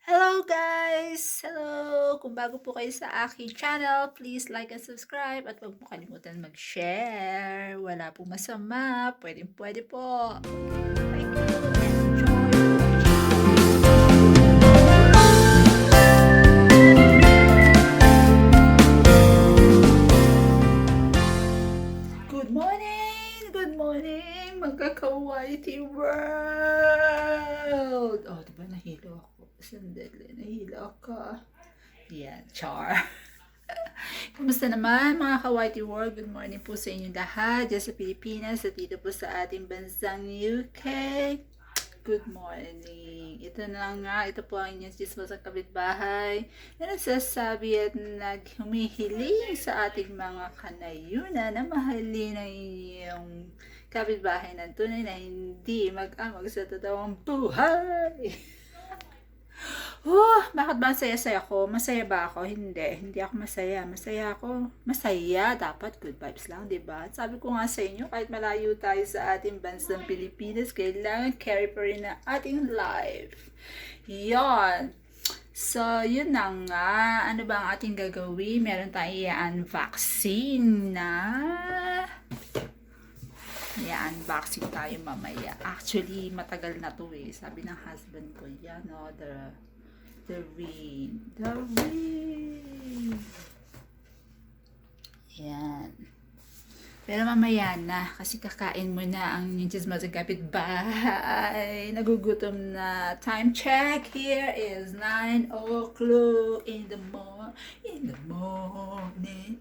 Hello guys! Hello! Kung bago po kayo sa aking channel, please like and subscribe at huwag po kalimutan mag-share. Wala pong masama. Pwede po. Thank you. Enjoy watching. Good morning! Good morning! Magkaka-whitey world! Oh, diba nahilo ako? Sandali, nahilo ako. Yan, char. Kumusta naman mga ka-Whitey World? Good morning po sa inyong lahat dyan sa Pilipinas at dito po sa ating bansang UK. Good morning. Ito na nga, ito po ang inyong chismos sa kapitbahay na nagsasabi at naghumihiling sa ating mga kanayunan na mahalin ang inyong kapitbahay ng tunay na hindi mag-amag sa totoong buhay. Bakit ba saya-saya ko? Masaya ba ako? Hindi ako masaya. Masaya ako. Masaya. Dapat good vibes lang, diba? Sabi ko nga sa inyo, kahit malayo tayo sa ating bansang Pilipinas, kailangan carry pa rin ang ating life. Yon. So, yun na nga. Ano ba ang ating gagawin? Meron tayong vaccine na i-unboxing tayo mamaya. Actually, matagal na to eh. Sabi ng husband ko, yan o, the ring. Yan. Pero mamaya na, kasi kakain mo na ang ninjas mo sa kapitbahay. Nagugutom na. Time check. Here is 9 o'clock in the morning. In the morning.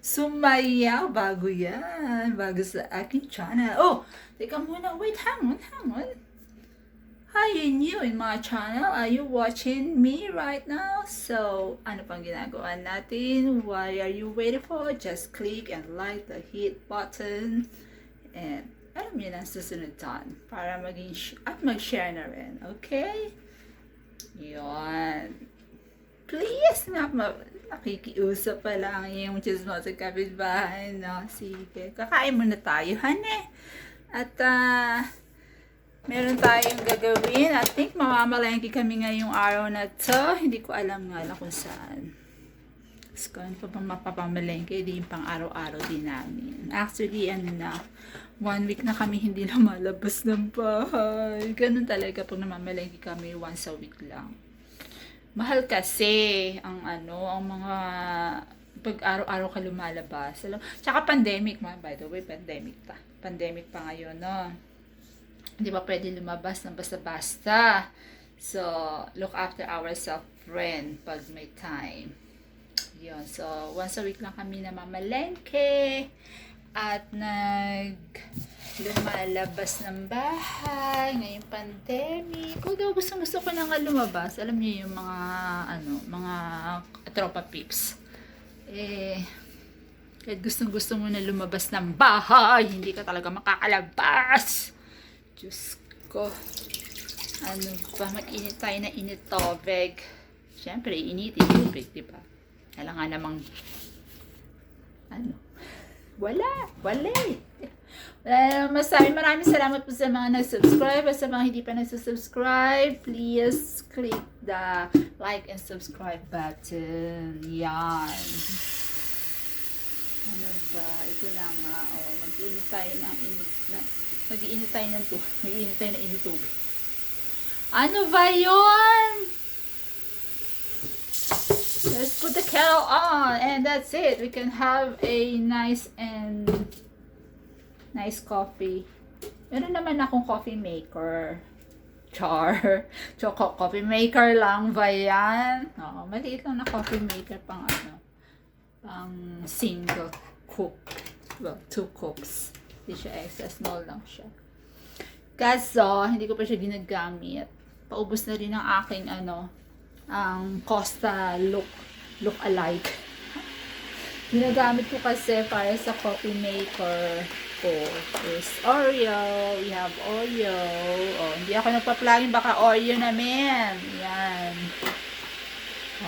Sumayaw, bago yan. Bago sa aking channel. Oh, teka muna. Wait, hang on. Are you new in my channel? Are you watching me right now? So, ano pang ginagawa natin? What are you waiting for? Just click and like the hit button. And alam niyo na susunod dyan para maging at mag-share na rin. Okay? Yon. Please, nakikiusap pa lang yung chismo sa kapitbahay, no? Sige, kakain muna tayo, hane. At, meron tayong gagawin. I think mamamalengke kami ngayong araw na to. Hindi ko alam nga lang kung saan. So, ano pa bang mapapamalengke? Hindi yung pang araw-araw din namin. Actually, 1 week na kami hindi lumalabas ng bahay. Ganun talaga pag namamalengke kami once a week lang. Mahal kasi ang mga pag araw-araw ka lumalabas. Tsaka pandemic, by the way, pandemic pa ngayon, no? Hindi ba pwede lumabas ng basta-basta. So, look after ourselves rin pag may time. Yun. So, once a week lang kami namamalengke at lumalabas ng bahay ngayong pandemic. Although gusto ko na nga lumabas. Alam niyo yung mga tropa peeps. Kahit gusto mo na lumabas ng bahay, hindi ka talaga makakalabas. Diyos ko. Ano ba? Mag-init tayo na init tubig. Siyempre, initin tubig, diba? Kailangan namang wala eh. Maraming salamat po sa mga nag-subscribe at sa mga hindi pa nag-subscribe. Please click the like and subscribe button. Yan. Ano ba? Ito na nga. Mag-init tayo ng init na. Mag-iinit tayo ng tubig. Ano ba yun? Let's put the kettle on and that's it. We can have a nice coffee. Meron naman akong coffee maker. Coffee maker lang ba yan? Oo, maliit lang na coffee maker pang single cook. Well, 2 cooks. Hindi siya extra, small lang siya. Kaso, hindi ko pa siya ginagamit. Paubos na rin ang aking ang Costa look alike. Ginagamit ko kasi para sa coffee maker ko is Oreo. We have Oreo. Hindi ako nagpa-plugin, baka Oreo namin. Yan.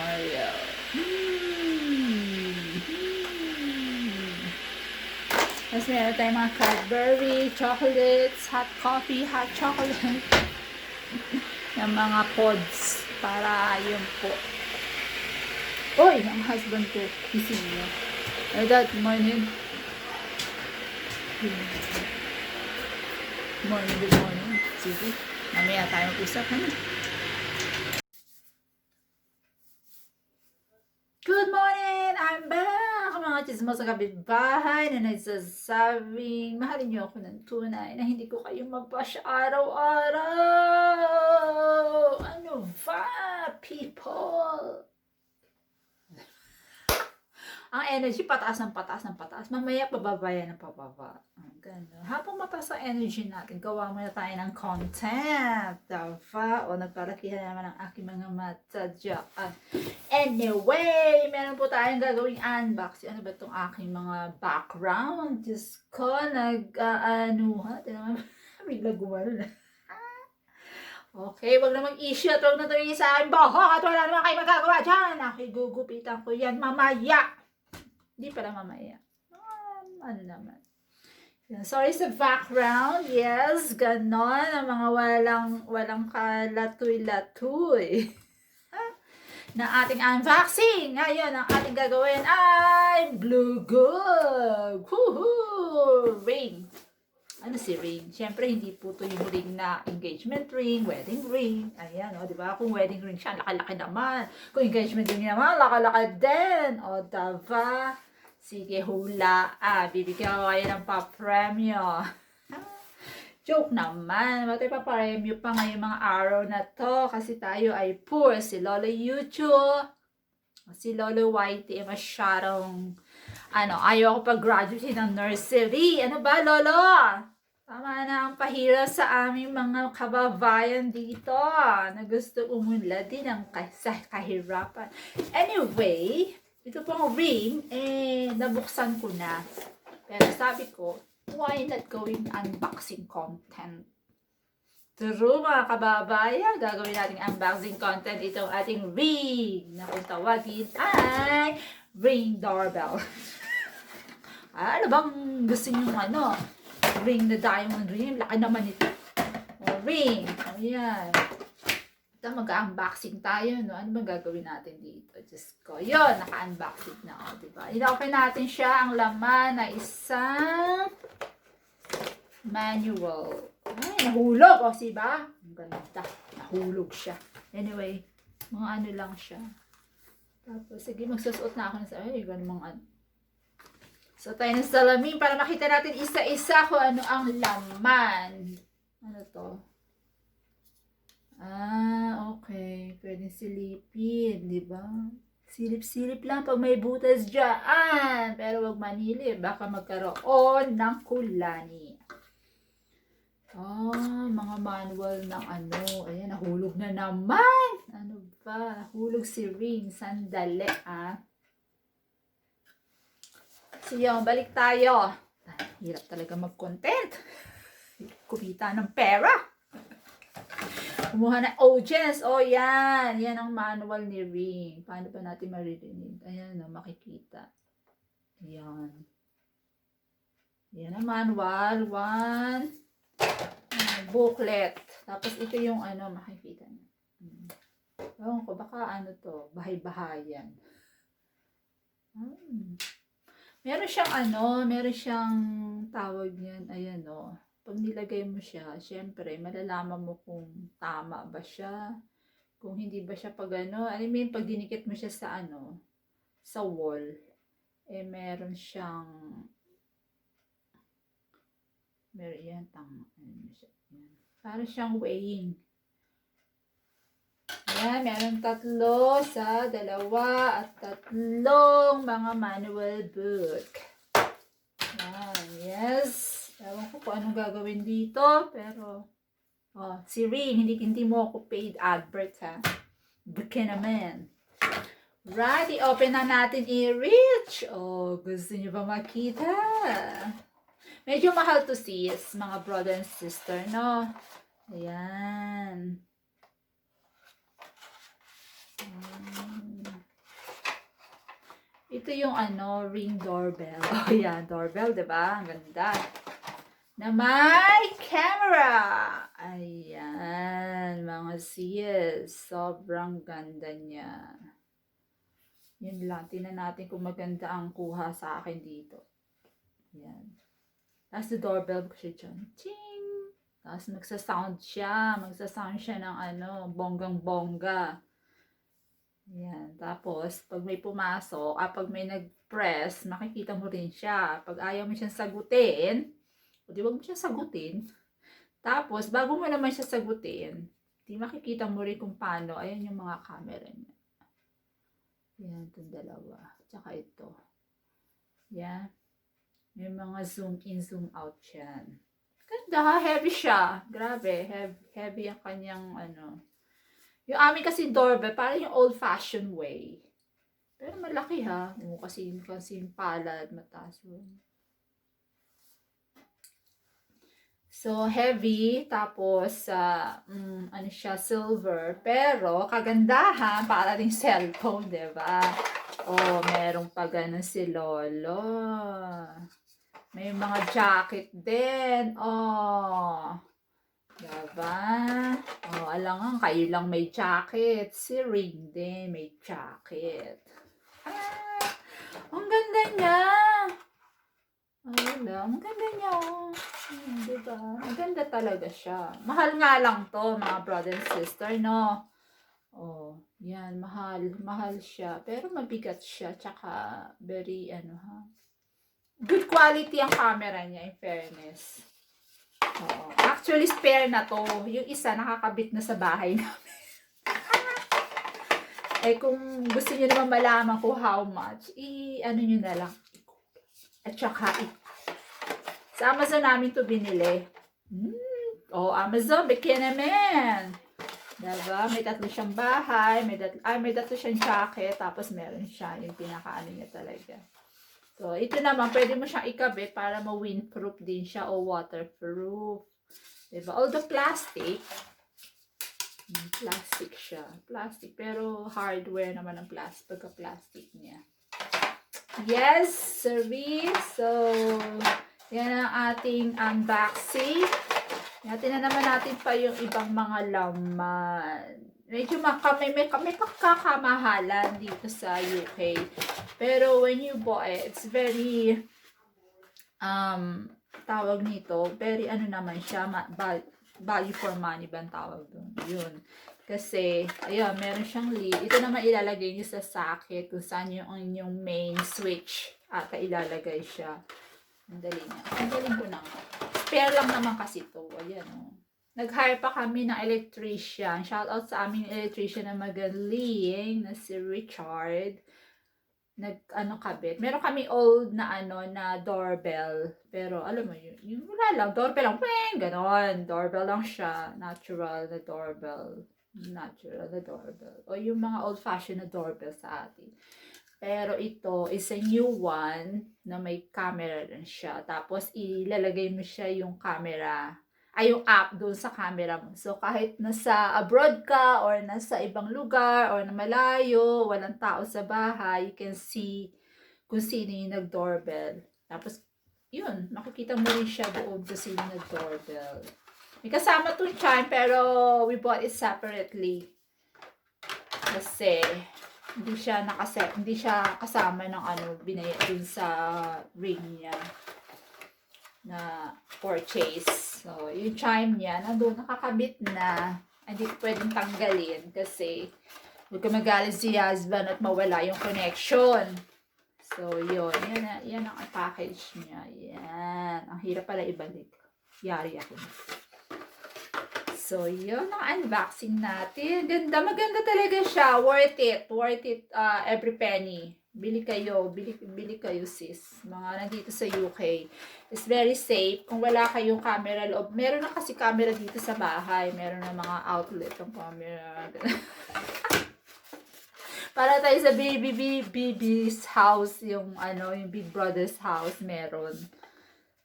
Oreo. Kasi meron tayong mga Cadbury, chocolates, hot coffee, hot chocolate. Yung mga pods. Para yun po. Uy! Ang husband ko. Gising niya. Ay, that morning. Good morning. Sige. Mamaya tayo mag-usap. Good morning! I'm back! Mga chismosa sa kapitbahay na nagsasabing mahalin niyo ako ng tunay na hindi ko kayo mabash araw-araw! Ano ba, people? Ang energy, pataas ng pataas ng pataas. Mamaya, pababaya ng pababa. Gano'n. Habang mataas ang energy natin, gawa muna tayo ng content. Diba? O, nagpalakihan naman ang aking mga mata dyan. Anyway, meron po tayong gagawing unboxing. Ano ba itong aking mga background? Diyos ko, bigla gumano na. Okay, wag na mag-issue at wag na tumingin sa akin bohok at wala naman kayo magagawa dyan. Nakigugupitan ko yan mamaya. Hindi pala mamaya. Ano naman. Sorry sa background. Yes, ganon. Ang mga walang kalatoy-latoy. Na ating unboxing. Ngayon, ang ating gagawin ay blue gold. Woohoo! Ring. Ano si ring? Siyempre, hindi po ito yung ring na engagement ring, wedding ring. Ayan, o, di ba? Kung wedding ring siya, laki-laki naman. Kung engagement ring naman, laki-laki din. O, diba? Sige, hula. Bibigyan ko kayo ng pa-premyo. Joke naman. Matay pa-premyo pa ngayong mga araw na to. Kasi tayo ay poor. Si Lolo YouTube. Si Lolo Whitey ay masyadong ayaw ko pag-graduate ng nursery. Ano ba, Lolo? Tama na ang pahirap sa aming mga kababayan dito na gusto umunlad din ng kahirapan. Anyway, ito pong ring, nabuksan ko na. Pero sabi ko, why not gawing unboxing content? True mga kababayan, gagawin natin unboxing content itong ating ring na kung tawagin ay ring doorbell. Ano bang gusto nyo ring na diamond ring? Laki naman ito. Ring. Ayan. Ito mag-unboxing tayo, no? Ano bang gagawin natin dito? Just ko. Yun, naka-unboxing na ako, diba? I-open natin siya. Ang laman na isang manual. Ay, nahulog. O, diba? Ang ganda. Nahulog siya. Anyway, mga ano lang siya. Tapos, sige, magsusuot na ako ng ay, ganun mga so, tayo ng salamin para makita natin isa-isa kung ano ang laman. Ano to? Okay. Pwedeng silipin, di ba? Silip-silip lang pag may butas dyan. Pero wag manilip. Baka magkaroon ng kulani. Mga manual ng Ayan, nahulog na naman. Ano ba? Nahulog si ring. Sandali, So, yung balik tayo. Hirap talaga mag-content. Kumita ng pera. Kumuha ng audience. Yan. Yan ang manual ni ring. Paano pa natin maririnig? Ayan, makikita. Yan. Yan ang manual. One. Booklet. Tapos ito yung makikita niyo. Ewan ko, baka to, bahay-bahayan. Meron siyang tawag niyan, ayan pag nilagay mo siya, syempre, malalaman mo kung tama ba siya, kung hindi ba siya pag pag dinikit mo siya sa sa wall, meron siyang, yan, parang siyang weighing. Ayan, meron 3 sa 2 at 3 mga manual book. Ayan, yes. Ewan ko kung anong gagawin dito, pero, si ring, hindi mo ako paid advert, ha? Baka naman. Right, i-open na natin i-reach. Gusto niyo ba makita? Medyo mahal to sis, mga brother and sister, no? Ayan. Ito yung ano, ring doorbell. Oh, yan, doorbell, diba? Ang ganda. Na may camera. Ayan, mga sis. Sobrang ganda niya. Yun lang. Tingnan natin kung maganda ang kuha sa akin dito. Ayan. Tapos the doorbell ko siya dyan. Ching! Tapos magsasound siya. Magsasound siya ng ano, bonggang-bongga. Ayan. Tapos, pag may pumasok, pag may nag-press, makikita mo rin siya. Pag ayaw mo siyang sagutin, o di wag mo siyang sagutin. Tapos, bago mo naman siya sagutin, di makikita mo rin kung paano. Ayan yung mga camera niya. Ayan, itong dalawa. Tsaka ito. Ayan. May mga zoom in, zoom out yan. Ganda, heavy siya. Grabe, heavy ang kanyang ano. Yung amin kasi doorbell, parang yung old-fashioned way. Pero malaki ha. Kasi yung palad, mataas. So, heavy. Tapos, ano siya, silver. Pero, kagandahan, para rin cellphone, diba? Oh, merong pa ganun si Lolo. May mga jacket din. Oh. Diba? Oh, alangan, kayo lang may jacket. Si Ring din may jacket. Ang ganda niya. Ang ganda niya, oh. Diba? Ang ganda talaga siya. Mahal nga lang to, mga brother and sister, no? Oh, yan, mahal. Mahal siya. Pero mabigat siya. Tsaka, very, good quality ang camera niya, in fairness. Oo. Actually, spare na to. Yung isa, nakakabit na sa bahay namin. Eh, kung gusto niyo naman malaman kung how much, ano nyo na lang. At saka, sa Amazon namin to binili. Amazon, bigyan naman. Diba? May tatlo siyang bahay, may tatlo siyang jacket, tapos meron siya, yung pinakaano niya talaga. So, ito naman, pwede mo siyang ikabit para ma-windproof din siya o waterproof. Diba? Although plastic siya. Plastic, pero hardware naman ang pagka-plastic niya. Yes, service. So, yan ang ating unboxing. Tingnan naman natin pa yung ibang mga laman. Medyo may kakamahalan dito sa UK. Pero when you buy it, it's very, tawag nito, very naman siya, value for money ba ang tawag doon? Yun. Kasi, ayun, meron siyang lid. Ito naman ilalagay niyo sa socket kung saan yung inyong main switch. Ilalagay siya. Ang dali niya. Ang galing ko na. Spare lang naman kasi ito. Ayan, oh. Nag-hire pa kami ng electrician. Shout out sa aming electrician na magaling na si Richard. Kabit. Meron kami old na na doorbell. Pero alam mo yun, wala lang, doorbell lang, weng, ganon. Doorbell lang siya, natural na doorbell. O yung mga old-fashioned na doorbell sa atin. Pero ito is a new one na may camera rin siya. Tapos ilalagay mo siya yung camera, yung app doon sa camera mo. So kahit nasa abroad ka or nasa ibang lugar or na malayo, walang tao sa bahay, you can see kung sino yung nag-doorbell. Tapos yun, makikita mo rin siya doon kung sino yung nag-doorbell. May kasama itong chime pero we bought it separately. Kasi hindi siya kasama ng binaya dun sa ring niya na purchase. So, yung chime niya, nandun nakakabit na. Hindi ko pwedeng tanggalin kasi huwag ka magalit si husband at mawala yung connection. So, yun. Yan ang package niya. Yan. Ang hirap pala ibalik. Yari ako. So, yun ang unboxing natin. Ganda. Maganda talaga siya. Worth it. Worth it every penny. Bili kayo sis. Mga nandito sa UK. It's very safe. Kung wala kayong camera loob. Meron na kasi camera dito sa bahay. Meron na mga outlet ng camera. Para tayo sa baby's house. Yung Big Brother's house. Meron.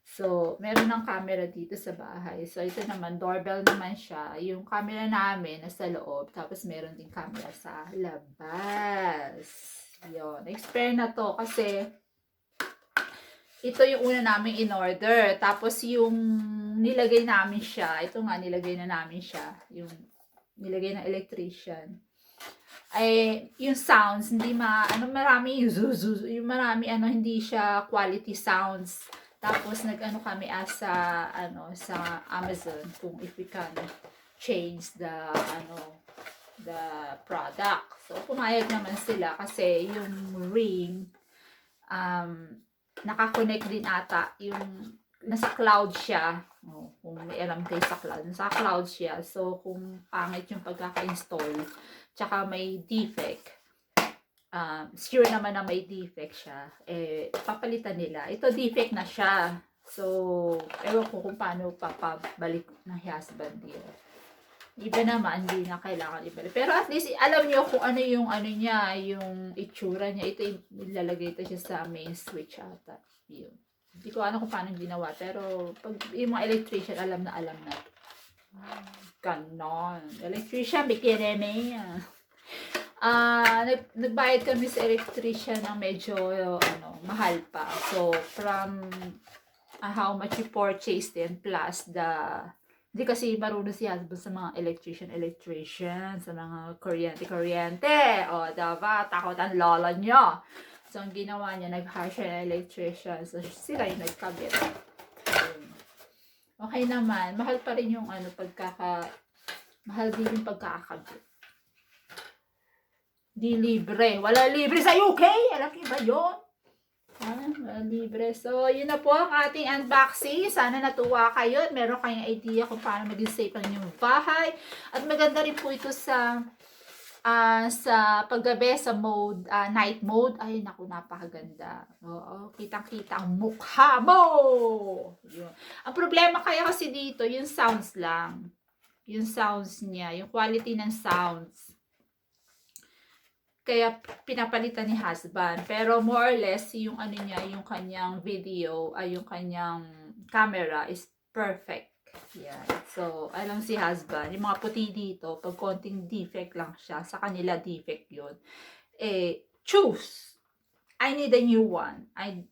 So, meron ng camera dito sa bahay. So, ito naman, doorbell naman siya. Yung camera namin nasa loob. Tapos, meron din camera sa labas. Yun. Expire na to kasi ito yung una namin in order. Tapos yung nilagay namin siya, ito nga nilagay na namin siya, yung nilagay ng electrician. Ay yung sounds hindi marami yung zuzu, yung marami hindi siya quality sounds. Tapos nag-ano kami sa sa Amazon kung if we can change the the product. So pumayag naman sila kasi yung ring nakakonect din ata yung nasa cloud siya. Kung may alam kayo sa cloud, nasa cloud siya. So kung pangit yung pagkaka-install, tsaka may defect, sure naman na may defect siya, papalitan nila. Ito defect na siya. So, ewan ko kung paano papabalik ng husband yun. Iba naman, hindi na kailangan ibalik. Pero at least, alam niyo kung ano yung niya, yung itsura niya. Ito yung ilalagay ito siya sa main switch ata. Yun. Hindi ko alam kung paano ginawa. Pero, pag yung mga electrician, alam na. Ganon. Electrician, bikini niya. Nagbayad kami sa electrician ng medyo mahal pa. So, from how much you purchased din plus hindi kasi marunong si husband sa mga electrician, sa mga kuryente. O, diba? Takot ang lola niya. So, ang ginawa niya, nag-hire siya ng electrician. So, sila yung nagkabit. Okay naman. Mahal pa rin yung mahal din yung pagkakabit. Di libre. Wala libre sa UK. Alam niyo ba yun? Wala libre. So, yun na po ang ating unboxing. Sana natuwa kayo at meron kayong idea kung paano maging safe ang inyong bahay. At maganda rin po ito sa paggabi, sa mode, night mode. Ay, naku, napakaganda. Oo, kitang-kita ang mukha mo. Yun. Ang problema kaya kasi dito, yung sounds lang. Yung sounds niya, yung quality ng sounds. Kaya pinapalitan ni husband. Pero more or less, yung niya, yung kanyang video, yung kanyang camera is perfect. Yan. So, alam si husband, yung mga puti dito, pag konting defect lang siya, sa kanila defect yun. Choose. I need a new one. I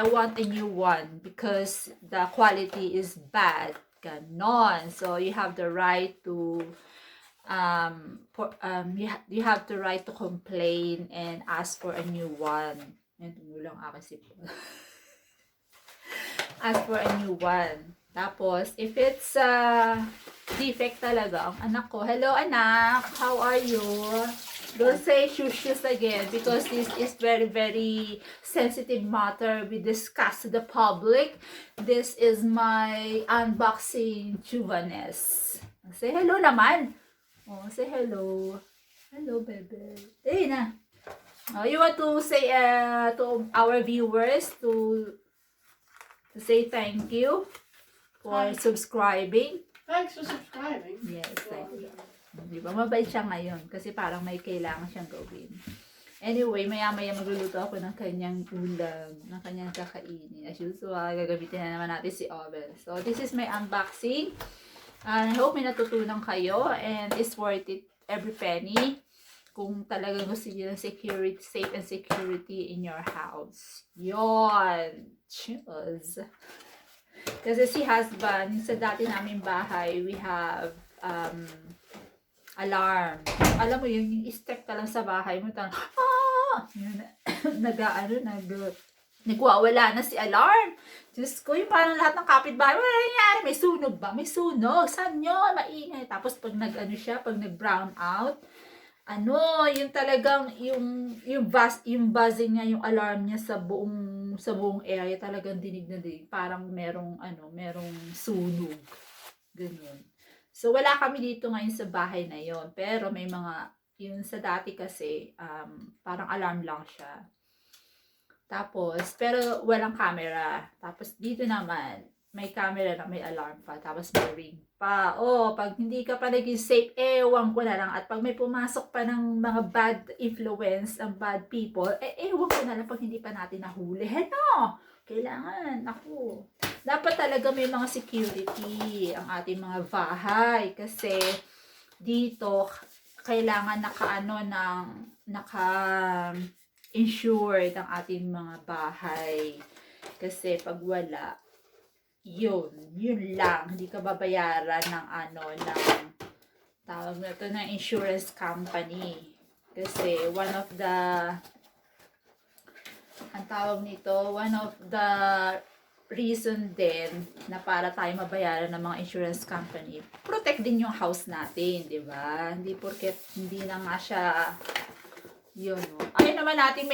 want a new one because the quality is bad. Ganon. So, you have the right to you have the right to complain and ask for a new one. Yan, tumulang akin ask for a new one. Tapos, if it's defect talaga, ang anak ko, hello anak, how are you? Don't say shoes again because this is very, very sensitive matter we discuss to the public. This is my unboxing Juvanes. Say hello naman. Oh, say hello. Hello, baby. Hey na. Oh, you want to say to our viewers to say thank you for subscribing. Thanks for subscribing. Yes, thank you. Di ba? Mabait siya ngayon kasi parang may kailangan siyang gawin. Anyway, maya-maya magluluto ako ng kanyang ulam, ng kanyang kakainin. As usual, gagamitin na naman natin si oven. So, this is my unboxing. I hope may natutunan kayo and it's worth it every penny kung talagang gusto niyo ng security, safe and security in your house. Yon! Cheers! Kasi si husband, sa dati naming bahay, we have alarm. Alam mo yun, yung step ka lang sa bahay mo, yun, nagwawala na si alarm. Diyos ko, yung parang lahat ng kapitbahay, wala nangyari, may sunog ba? May sunog. Saan yun? Maingay. Tapos pag pag nag-brown out, yung talagang, yung buzzing niya, yung alarm niya sa buong area, talagang dinig na dinig. Parang merong sunog. Ganun. So, wala kami dito ngayon sa bahay na yon. Pero may mga, yung sa dati kasi, parang alarm lang siya. Tapos, pero walang camera. Tapos, dito naman, may camera na may alarm pa. Tapos, may ring pa. Pag hindi ka pa naging safe, ewan ko na lang. At pag may pumasok pa ng mga bad influence, ang bad people, ewan ko na lang pag hindi pa natin nahuli. No! Kailangan, dapat talaga may mga security ang ating mga bahay. Kasi, dito, kailangan insured ang ating mga bahay. Kasi pag wala, yun lang. Hindi ka babayaran ng ng tawag na to ng insurance company. Kasi one of the reason din na para tayo mabayaran ng mga insurance company, protect din yung house natin, di ba? Hindi porket hindi na nga siya yun. Ayun naman natin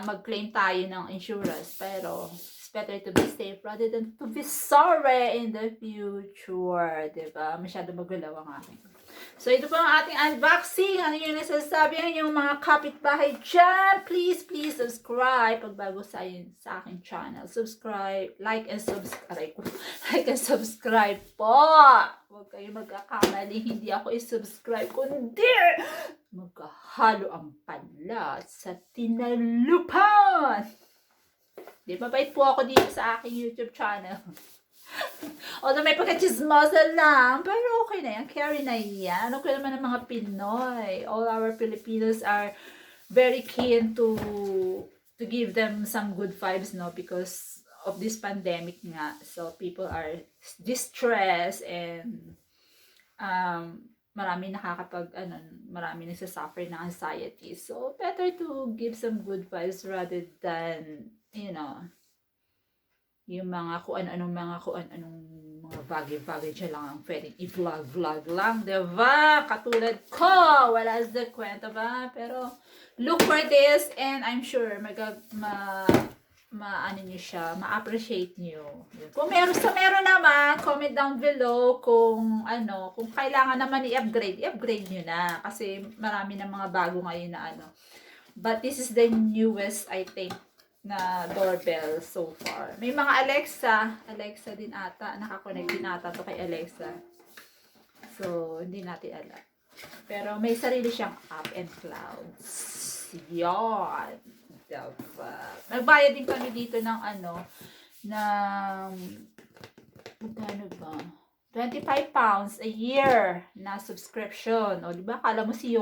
mag-claim tayo ng insurance, pero it's better to be safe rather than to be sorry in the future, di ba? Masyado magulaw ang akin. So, ito po ang ating unboxing. Ano yung nasasabi ng yung mga kapitbahay dyan? Please subscribe pag bago sa aking channel. Subscribe, like and subscribe. Like and subscribe po. Huwag kayo magkakamali. Hindi ako i-subscribe, kundi magkahalo ang panlat sa tinalupan. Di ba, bait po ako dito sa aking YouTube channel. Although may pagka-chismosa lang, pero okay na yan, carry na yan. Okay naman ng mga Pinoy. All our Filipinos are very keen to give them some good vibes, no? Because of this pandemic nga. So, people are distressed and marami nagsasuffer ng anxiety. So, better to give some good vibes rather than, yung mga kung anong mga bagay-bagay dyan lang ang pwedeng i-vlog lang, diba? Katulad ko, wala sa kwento ba? Pero, look for this and I'm sure ma-appreciate nyo. Kung meron naman, comment down below kung kailangan naman i-upgrade nyo na. Kasi marami na mga bago ngayon na But this is the newest, I think, na doorbell so far. May mga Alexa din ata, nakakonect din ata to kay Alexa. So, hindi natin alam. Pero may sarili siyang app and clouds. Yan. Diba? Nagbayad din kami dito ng magkano ba? 25 pounds a year na subscription. O, diba? Kala mo si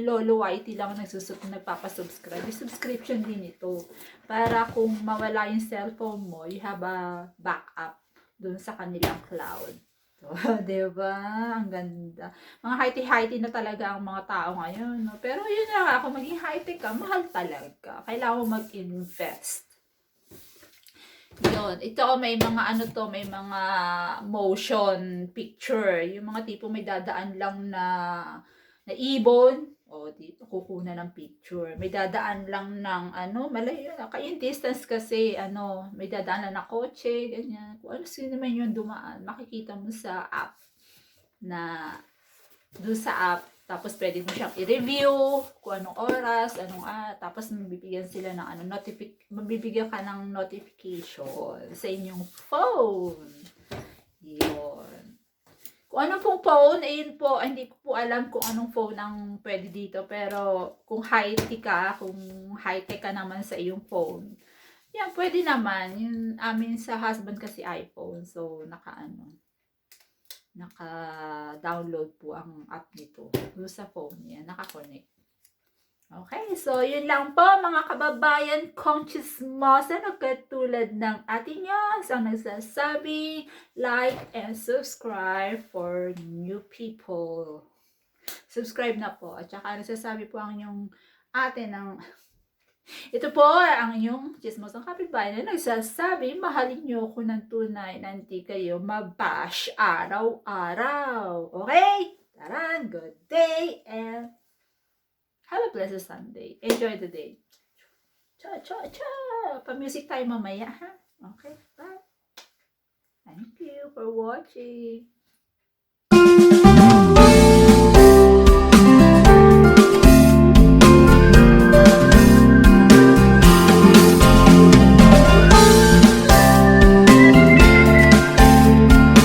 Lolo Whitey lang nagpapasubscribe. May subscription din ito. Para kung mawala yung cellphone mo, you have a backup dun sa kanilang cloud. So, diba? Ang ganda. Mga high-tech na talaga ang mga tao ngayon. No? Pero yun na, kung maging high-tech ka, mahal talaga. Kailangan mo mag-invest. Yun. Ito, may mga may mga motion picture. Yung mga tipo may dadaan lang na ibon. O, dito, kukunan ng picture. May dadaan lang ng malayo na. Kaya yung distance kasi, may dadaan lang na kotse, ganyan. Kung sino naman yung dumaan, makikita mo sa app doon sa app. Tapos, pwede mo siyang i-review kung anong oras, tapos mabibigyan sila ng mabibigyan ka ng notification sa inyong phone. Yun. Kung anong pong phone, ayun po, hindi ko po alam kung anong phone ang pwede dito. Pero, kung high-tech ka naman sa iyong phone, yan, pwede naman. Yung amin sa husband kasi iPhone, so, naka-download po ang app nito doon sa phone niya, naka-connect. Okay, so yun lang po mga kababayan kong chismosa na katulad ng ating yun. So nagsasabi, like and subscribe for new people. Subscribe na po. At saka nagsasabi po ang yung atin ng ito po ang inyong chismosang kapitbahay na nagsasabi, mahalin nyo ko ng tunay na hindi kayo mabash araw-araw. Okay? Taran, good day and have a blessed Sunday. Enjoy the day. Cha! Pa-music tayo mamaya, ha? Okay, bye. Thank you for watching.